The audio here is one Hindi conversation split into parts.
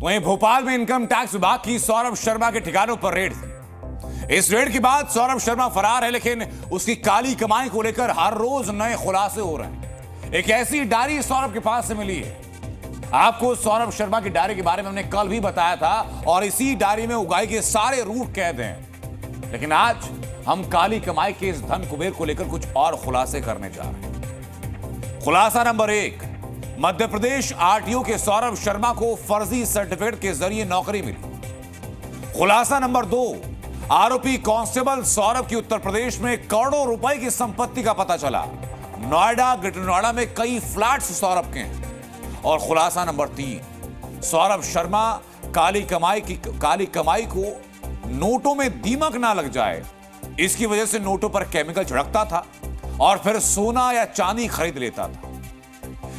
वहीं भोपाल में इनकम टैक्स विभाग की सौरभ शर्मा के ठिकानों पर रेड थी। इस रेड के बाद सौरभ शर्मा फरार है, लेकिन उसकी काली कमाई को लेकर हर रोज नए खुलासे हो रहे हैं। एक ऐसी डायरी सौरभ के पास से मिली है। आपको सौरभ शर्मा की डायरी के बारे में हमने कल भी बताया था और इसी डायरी में उगाई के सारे रूट कैद हैं। लेकिन आज हम काली कमाई के इस धन कुबेर को लेकर कुछ और खुलासे करने जा रहे हैं। खुलासा नंबर 1, मध्य प्रदेश आरटीओ के सौरभ शर्मा को फर्जी सर्टिफिकेट के जरिए नौकरी मिली। खुलासा नंबर 2, आरोपी कांस्टेबल सौरभ की उत्तर प्रदेश में करोड़ों रुपए की संपत्ति का पता चला। नोएडा, ग्रेटर नोएडा में कई फ्लैट्स सौरभ के हैं। और खुलासा नंबर 3, सौरभ शर्मा काली कमाई को नोटों में दीमक ना लग जाए, इसकी वजह से नोटों पर केमिकल छिड़कता था और फिर सोना या चांदी खरीद लेता था।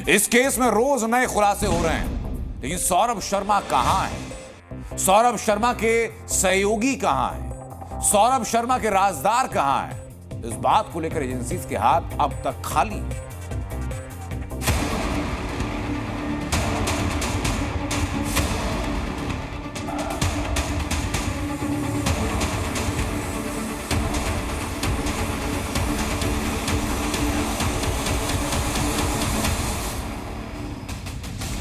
इस केस में रोज नए खुलासे हो रहे हैं, लेकिन सौरभ शर्मा कहां है? सौरभ शर्मा के सहयोगी कहां हैं? सौरभ शर्मा के राजदार कहां हैं? इस बात को लेकर एजेंसीज के हाथ अब तक खाली हैं।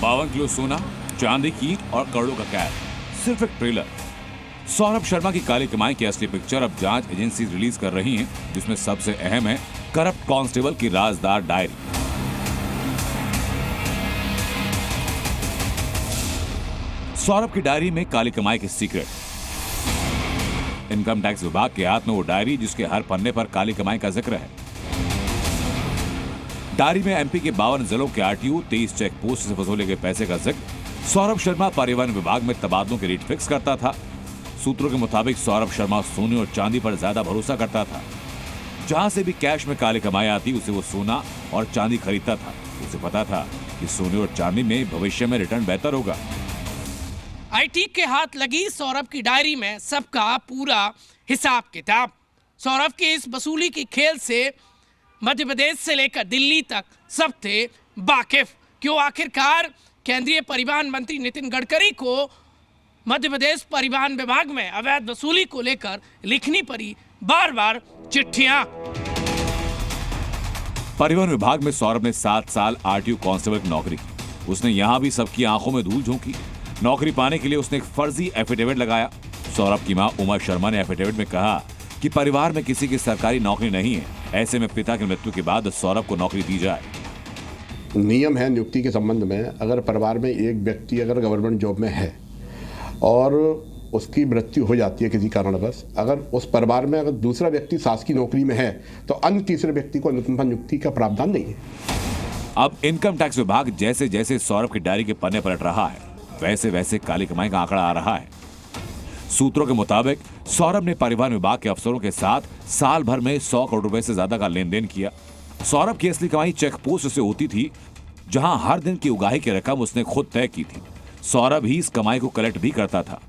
बावन किलो सोना, चांदी की और करोड़ों का कैश, सिर्फ एक ट्रेलर। सौरभ शर्मा की काली कमाई की असली पिक्चर अब जांच एजेंसी रिलीज कर रही हैं, जिसमें सबसे अहम है करप्ट कांस्टेबल की राजदार डायरी। सौरभ की डायरी में काली कमाई के सीक्रेट। इनकम टैक्स विभाग के हाथ में वो डायरी जिसके हर पन्ने पर काली कमाई का जिक्र है। डायरी में एमपी के 52 जिलों के आरटीओ, 23 चेक पोस्ट से वसूले गए पैसे का जिक्र। सौरभ शर्मा परिवहन विभाग में तबादलों के रेट फिक्स करता था। सूत्रों के मुताबिक सौरभ शर्मा सोने और चांदी पर ज्यादा भरोसा करता था। जहां से भी कैश में काली कमाई आती उसे वो सोना और चांदी खरीदता था। उसे पता था कि सोने और चांदी में भविष्य में रिटर्न बेहतर होगा। आईटी के हाथ लगी सौरभ की डायरी में सबका पूरा हिसाब किताब। सौरभ के इस वसूली की खेल से मध्य प्रदेश से लेकर दिल्ली तक सब थे वाकिफ। क्यों आखिरकार केंद्रीय परिवहन मंत्री नितिन गडकरी को मध्य प्रदेश परिवहन विभाग में अवैध वसूली को लेकर लिखनी पड़ी बार बार चिट्ठियां। परिवहन विभाग में सौरभ ने 7 साल आरटीओ कांस्टेबल की नौकरी की। उसने यहां भी सबकी आंखों में धूल झोंकी। नौकरी पाने के लिए उसने एक फर्जी एफिडेविट लगाया। सौरभ की मां उमा शर्मा ने एफिडेविट में कहा कि परिवार में किसी की सरकारी नौकरी नहीं है, ऐसे में पिता की मृत्यु के बाद सौरभ को नौकरी दी जाए। नियम है नियुक्ति के संबंध में, अगर परिवार में एक व्यक्ति अगर गवर्नमेंट जॉब में है और उसकी मृत्यु हो जाती है किसी कारणवश, अगर उस परिवार में अगर दूसरा व्यक्ति शासकीय नौकरी में है तो अन्य तीसरे व्यक्ति को अनुकंपा नियुक्ति का प्रावधान नहीं है। अब इनकम टैक्स विभाग जैसे जैसे सौरभ की डायरी के पन्ने पलट रहा है, वैसे वैसे काली कमाई का आंकड़ा आ रहा है। सूत्रों के मुताबिक सौरभ ने परिवहन विभाग के अफसरों के साथ साल भर में 100 करोड़ रुपए से ज्यादा का लेन देन किया। सौरभ की असली कमाई चेक पोस्ट से होती थी, जहां हर दिन की उगाही की रकम उसने खुद तय की थी। सौरभ ही इस कमाई को कलेक्ट भी करता था,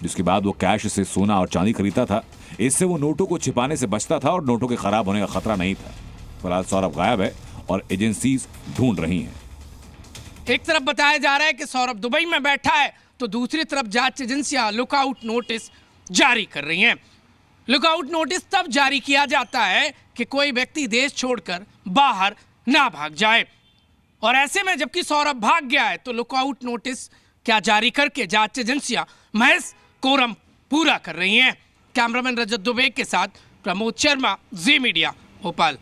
जिसके बाद वो कैश से सोना और चांदी खरीदता था। इससे वो नोटों को छिपाने से बचता था और नोटों के खराब होने का खतरा नहीं था। फिलहाल सौरभ गायब है और एजेंसीज ढूंढ रही हैं। एक तरफ बताया जा रहा है कि सौरभ दुबई में बैठा है, तो दूसरी तरफ जांच एजेंसियां लुकआउट नोटिस जारी कर रही हैं। लुकआउट नोटिस तब जारी किया जाता है कि कोई व्यक्ति देश छोड़कर बाहर ना भाग जाए, और ऐसे में जबकि सौरभ भाग गया है तो लुकआउट नोटिस क्या जारी करके जांच एजेंसियां महज कोरम पूरा कर रही हैं। कैमरामैन रजत दुबे के साथ प्रमोद शर्मा, जी मीडिया, भोपाल।